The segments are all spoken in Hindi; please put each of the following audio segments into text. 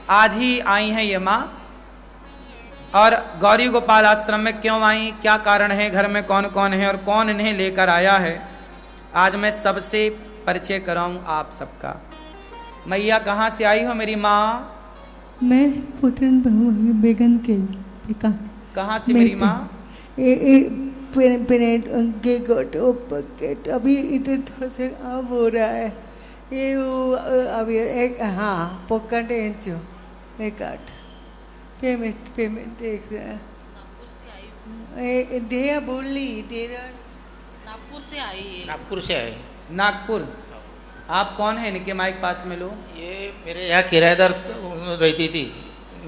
आज ही आई हैं ये माँ। और गौरी गोपाल आश्रम में क्यों आई, क्या कारण है, घर में कौन कौन है और कौन इन्हें लेकर आया है, आज मैं सबसे परिचय कराऊं आप सबका। मैया कहाँ से आई हो मेरी माँ? मैं पुटन बेगन के कहाँ से मेरी माँ? के गोटो पकेट अभी इधर थोड़ा से अब हो रहा है ये अभी एक हाँ पकड़ इंचो एक आठ पेमेंट एक देया बोली देरा नागपुर से आई है। नागपुर से आए। नागपुर। आप कौन है? इनके माइक पास में लो। ये मेरे यहाँ किराएदार रहती थी।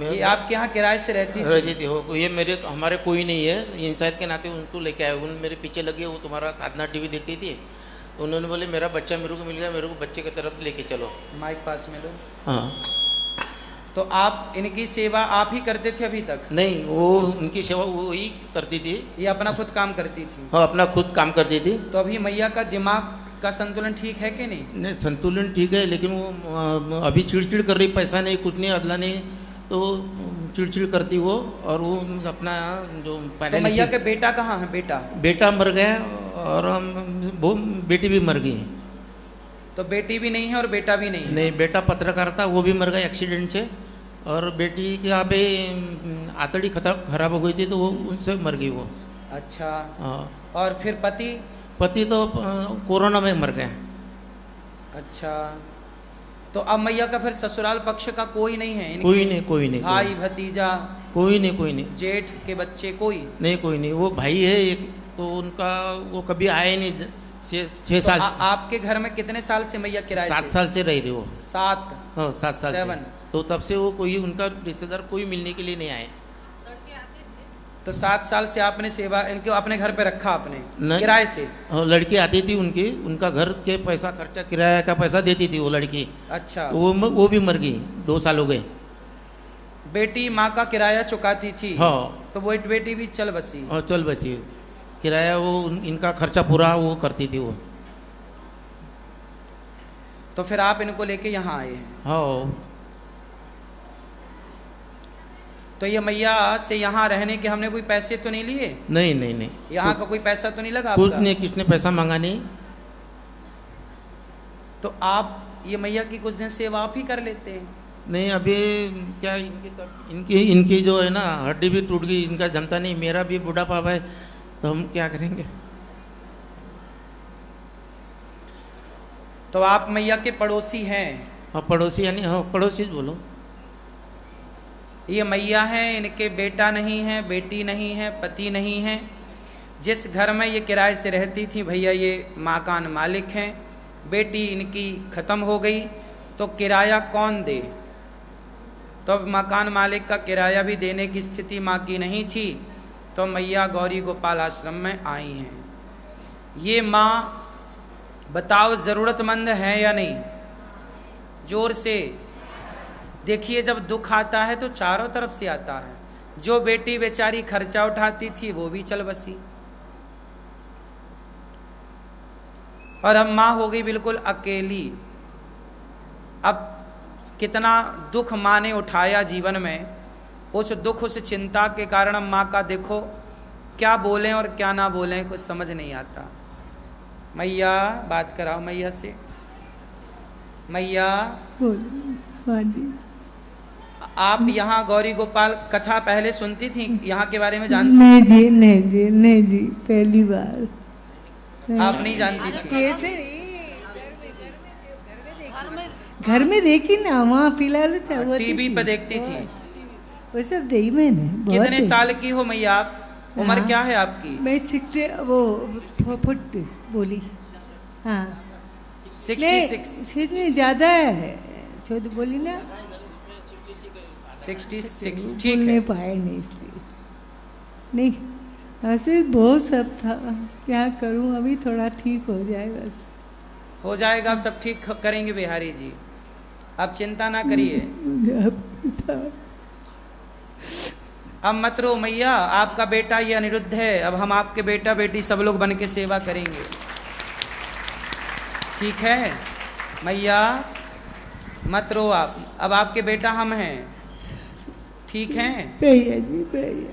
ये आपके यहाँ किराए से रहती थी हो। ये मेरे हमारे कोई नहीं है, इंसाइट के नाते उनको लेके आए। उन मेरे पीछे लगे, वो तुम्हारा साधना टीवी देखती थी। उन्होंने बोले मेरा बच्चा मेरे को मिल गया, मेरे को बच्चे की तरफ लेके चलो। माइक पास में लो। हाँ। तो आप इनकी सेवा आप ही करते थे अभी तक? नहीं, वो उनकी सेवा वो ही करती थी। ये अपना खुद काम करती थी? हाँ, अपना खुद काम करती थी। तो अभी मैया का दिमाग का संतुलन ठीक है कि नहीं? नहीं, संतुलन ठीक है, लेकिन वो अभी चिड़चिड़ कर रही, पैसा नहीं, कुछ नहीं, अदला नहीं, तो चिड़चिड़ करती वो। और वो अपना जो तो मैया के बेटा कहाँ है? बेटा मर गया और वो बेटी भी मर गई। तो बेटी भी नहीं है और बेटा भी नहीं है? नहीं, बेटा पत्रकार था, वो भी मर गया एक्सीडेंट से। और बेटी के यहाँ पे आतड़ी खराब हो गई थी, तो वो उनसे मर गई वो। अच्छा। हाँ। और फिर पति तो कोरोना में मर गया। अच्छा। तो अब मैया का फिर ससुराल पक्ष का कोई नहीं है? कोई नहीं। भाई भतीजा? कोई नहीं। जेठ के बच्चे? कोई नहीं। वो भाई है एक, तो उनका वो कभी आए नहीं। 6 साल। आपके घर में कितने साल से मैया किराए? 7 साल से रह रही वो। 7? हाँ, 7 साल 7। तो तब से वो कोई उनका रिश्तेदार कोई मिलने के लिए नहीं आए। तो 7 साल से आपने सेवा इनको अपने घर पे रखा आपने किराए से? लड़की आती थी उनकी, उनका घर के पैसा खर्चा, किराया का पैसा देती थी वो लड़की। अच्छा। वो भी मर गई, 2 साल हो गए। बेटी माँ का किराया चुकाती थी? हाँ। तो वो बेटी भी चल बसी? और चल बसी, किराया वो इनका खर्चा पूरा वो करती थी वो। तो फिर आप इनको लेके यहाँ आए? हाँ। तो ये मैया से यहाँ रहने के हमने कोई पैसे तो नहीं लिए? नहीं। यहाँ का कोई पैसा तो नहीं लगा? कुछ नहीं, किसने पैसा मांगा नहीं। तो आप ये मैया की कुछ दिन सेवा आप ही कर लेते हैं? नहीं, अभी क्या इनकी जो है ना हड्डी भी टूट गई, इनका जमता नहीं, मेरा भी बुढ़ापा है, तो हम क्या करेंगे। तो आप मैया के पड़ोसी हैं? हाँ, पड़ोसी यानी हाँ पड़ोसी बोलो। ये मैया हैं, इनके बेटा नहीं है, बेटी नहीं है, पति नहीं है। जिस घर में ये किराए से रहती थी भैया ये मकान मालिक हैं। बेटी इनकी ख़त्म हो गई तो किराया कौन दे? तो अब मकान मालिक का किराया भी देने की स्थिति माँ की नहीं थी, तो मैया गौरी गोपाल आश्रम में आई हैं। ये माँ बताओ ज़रूरतमंद है या नहीं? जोर से देखिए, जब दुख आता है तो चारों तरफ से आता है। जो बेटी बेचारी खर्चा उठाती थी वो भी चल बसी, और अब माँ हो गई बिल्कुल अकेली। अब कितना दुख माँ ने उठाया जीवन में, उस दुख उस चिंता के कारण अब माँ का देखो क्या बोलें और क्या ना बोलें, कुछ समझ नहीं आता। मैया बात कराओ मैया से। मैया आप यहाँ गौरी गोपाल कथा पहले सुनती थी? यहाँ के बारे में जानती? नहीं जी, पहली बार। आप नहीं जानती थी? कैसे? घर में देखी ना, वहाँ फिलहाल था वो टीवी पे देखती थी वो सब देखी मैंने। कितने साल की हो मैया आप? उम्र क्या है आपकी? मैं 60 वो फुट बोली। हाँ 66 ज़्यादा है, छोटी बोली ना 66। ठीक है। नहीं पाए नहीं, इसलिए नहीं, ऐसे बहुत सब था, क्या करूं, अभी थोड़ा ठीक हो जाए बस। हो जाएगा, आप सब ठीक करेंगे बिहारी जी, आप चिंता ना करिए। अब मत रो मैया, आपका बेटा ये अनिरुद्ध है, अब हम आपके बेटा बेटी सब लोग बन के सेवा करेंगे, ठीक है मैया? मत रो आप, अब आपके बेटा हम हैं, ठीक हैं? भैया जी भैया,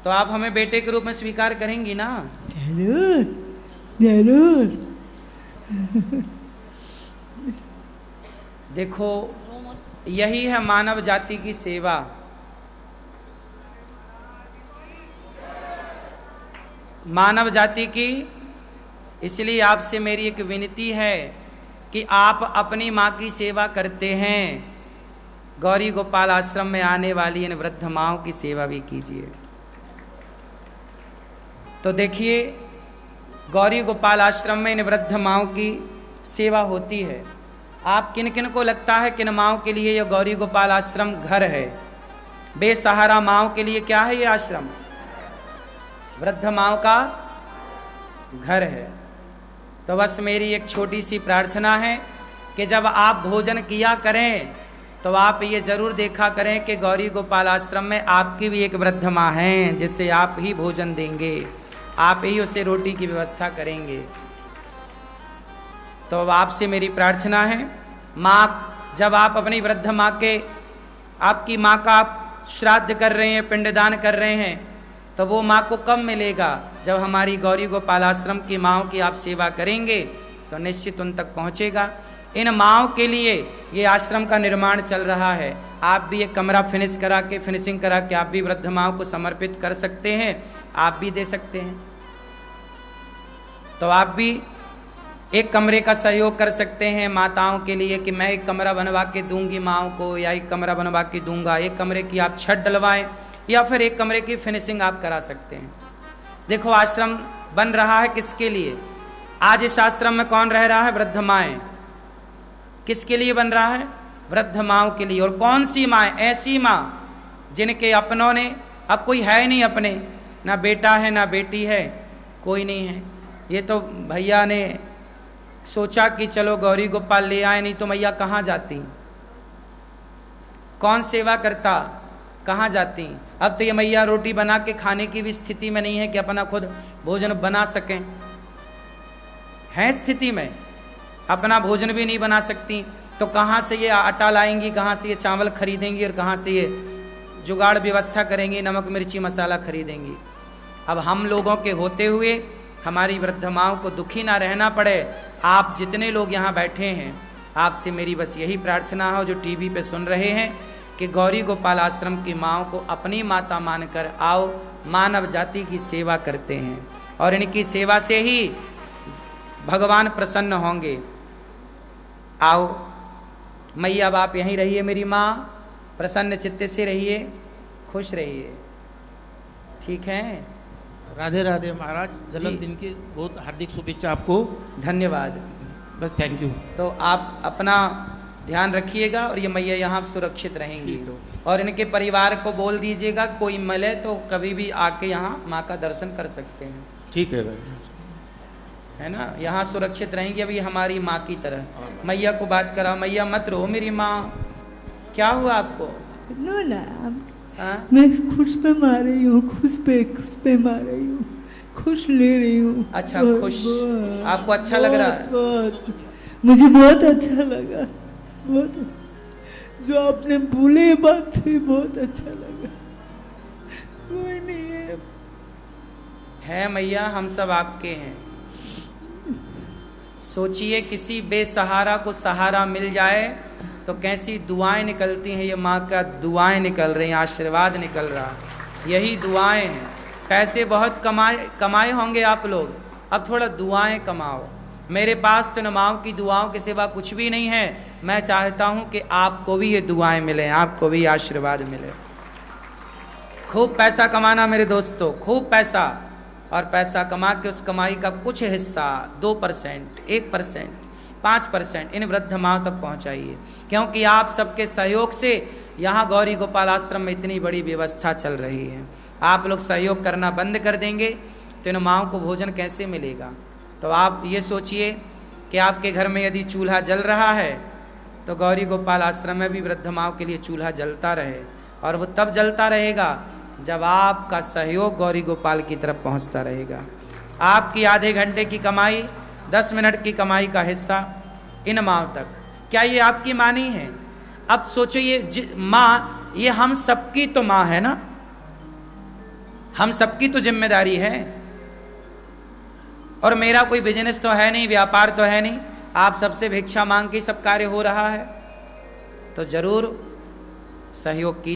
तो आप हमें बेटे के रूप में स्वीकार करेंगी ना? जरूर जरूर। देखो, यही है मानव जाति की सेवा। मानव जाति की, इसलिए आपसे मेरी एक विनती है कि आप अपनी माँ की सेवा करते हैं, गौरी गोपाल आश्रम में आने वाली इन वृद्ध माँओं की सेवा भी कीजिए। तो देखिए, गौरी गोपाल आश्रम में इन वृद्ध माँओं की सेवा होती है। आप किन किन को लगता है किन माँओं के लिए यह गौरी गोपाल आश्रम घर है? बेसहारा माँओं के लिए क्या है ये आश्रम? वृद्ध माँओं का घर है। तो बस मेरी एक छोटी सी प्रार्थना है कि जब आप भोजन किया करें तो आप ये जरूर देखा करें कि गौरी गोपाल आश्रम में आपकी भी एक वृद्ध माँ हैं, जिससे आप ही भोजन देंगे, आप ही उसे रोटी की व्यवस्था करेंगे। तो आपसे मेरी प्रार्थना है, माँ, जब आप अपनी वृद्ध माँ के, आपकी माँ का आप श्राद्ध कर रहे हैं, पिंडदान कर रहे हैं, तो वो माँ को कब मिलेगा? जब हमारी गौरी गोपाल आश्रम की माँओं की आप सेवा करेंगे तो निश्चित उन तक पहुँचेगा। इन माँओं के लिए ये आश्रम का निर्माण चल रहा है। आप भी एक कमरा फिनिशिंग करा के आप भी वृद्ध माँओं को समर्पित कर सकते हैं, आप भी दे सकते हैं। तो आप भी एक कमरे का सहयोग कर सकते हैं माताओं के लिए कि मैं एक कमरा बनवा के दूंगी माँओं को, या एक कमरा बनवा के दूंगा। एक कमरे की आप छत डलवाएं या फिर एक कमरे की फिनिशिंग आप करा सकते हैं। देखो, आश्रम बन रहा है किसके लिए? आज इस आश्रम में कौन रह रहा है? वृद्ध माएँ। किसके लिए बन रहा है? वृद्ध माँओं के लिए। और कौन सी माँ? ऐसी माँ जिनके अपनों ने, अब कोई है नहीं अपने, ना बेटा है ना बेटी है, कोई नहीं है। ये तो भैया ने सोचा कि चलो गौरी गोपाल ले आए, नहीं तो मैया कहाँ जाती, कौन सेवा करता, कहाँ जाती। अब तो ये मैया रोटी बना के खाने की भी स्थिति में नहीं है कि अपना खुद भोजन बना सकें, हैं स्थिति में अपना भोजन भी नहीं बना सकती, तो कहाँ से ये आटा लाएंगी, कहाँ से ये चावल खरीदेंगी, और कहाँ से ये जुगाड़ व्यवस्था करेंगी, नमक मिर्ची मसाला खरीदेंगी। अब हम लोगों के होते हुए हमारी वृद्ध माँओं को दुखी ना रहना पड़े। आप जितने लोग यहाँ बैठे हैं, आपसे मेरी बस यही प्रार्थना हो, जो टीवी पे सुन रहे हैं, कि गौरी गोपाल आश्रम की माँओं को अपनी माता मानकर आओ, मानव जाति की सेवा करते हैं, और इनकी सेवा से ही भगवान प्रसन्न होंगे। आओ मैया, अब आप यहीं रहिए, मेरी माँ, प्रसन्न चित्त से रहिए, खुश रहिए, ठीक है? राधे राधे महाराज, जन्मदिन की बहुत हार्दिक शुभेच्छा आपको। धन्यवाद, बस थैंक यू। तो आप अपना ध्यान रखिएगा, और ये मैया यहाँ सुरक्षित रहेंगी। और इनके परिवार को बोल दीजिएगा, कोई मिले तो कभी भी आके यहाँ माँ का दर्शन कर सकते हैं, ठीक है भाई, है ना? यहाँ सुरक्षित रहेंगी, अभी हमारी माँ की तरह। मैया को बात करा, मैया मत रो मेरी माँ, क्या हुआ आपको? नो ना, मैं खुश पे मार रही हूँ, खुश पे मार रही हूँ, खुश ले रही हूँ। अच्छा, खुश आपको अच्छा लग रहा है? बहुत, मुझे बहुत अच्छा लगा, बहुत, जो आपने बोले बात थी, बहुत अच्छा लगा। कोई नहीं है मैया, हम सब आपके हैं। सोचिए, किसी बेसहारा को सहारा मिल जाए तो कैसी दुआएं निकलती हैं। ये माँ का दुआएं निकल रही हैं, आशीर्वाद निकल रहा, यही दुआएं हैं। पैसे बहुत कमाए होंगे आप लोग, अब थोड़ा दुआएं कमाओ। मेरे पास तो माँओं की दुआओं के सिवा कुछ भी नहीं है। मैं चाहता हूँ कि आपको भी ये दुआएं मिलें, आपको भी आशीर्वाद मिले। खूब पैसा कमाना मेरे दोस्तों, खूब पैसा, और पैसा कमा के उस कमाई का कुछ हिस्सा 2%, 1%, 5% इन वृद्ध माँओं तक पहुँचाइए, क्योंकि आप सबके सहयोग से यहाँ गौरी गोपाल आश्रम में इतनी बड़ी व्यवस्था चल रही है। आप लोग सहयोग करना बंद कर देंगे तो इन माँओं को भोजन कैसे मिलेगा? तो आप ये सोचिए कि आपके घर में यदि चूल्हा जल रहा है तो गौरी गोपाल आश्रम में भी वृद्ध माँओं के लिए चूल्हा जलता रहे, और वो तब जलता रहेगा जब आपका सहयोग गौरी गोपाल की तरफ पहुंचता रहेगा। आपकी आधे घंटे की कमाई, 10 मिनट की कमाई का हिस्सा इन माँओं तक, क्या ये आपकी माँ नहीं है? अब सोचो ये माँ, ये हम सबकी तो माँ है ना, हम सबकी तो जिम्मेदारी है। और मेरा कोई बिजनेस तो है नहीं, व्यापार तो है नहीं, आप सबसे भिक्षा मांग के सब कार्य हो रहा है, तो जरूर सहयोग की।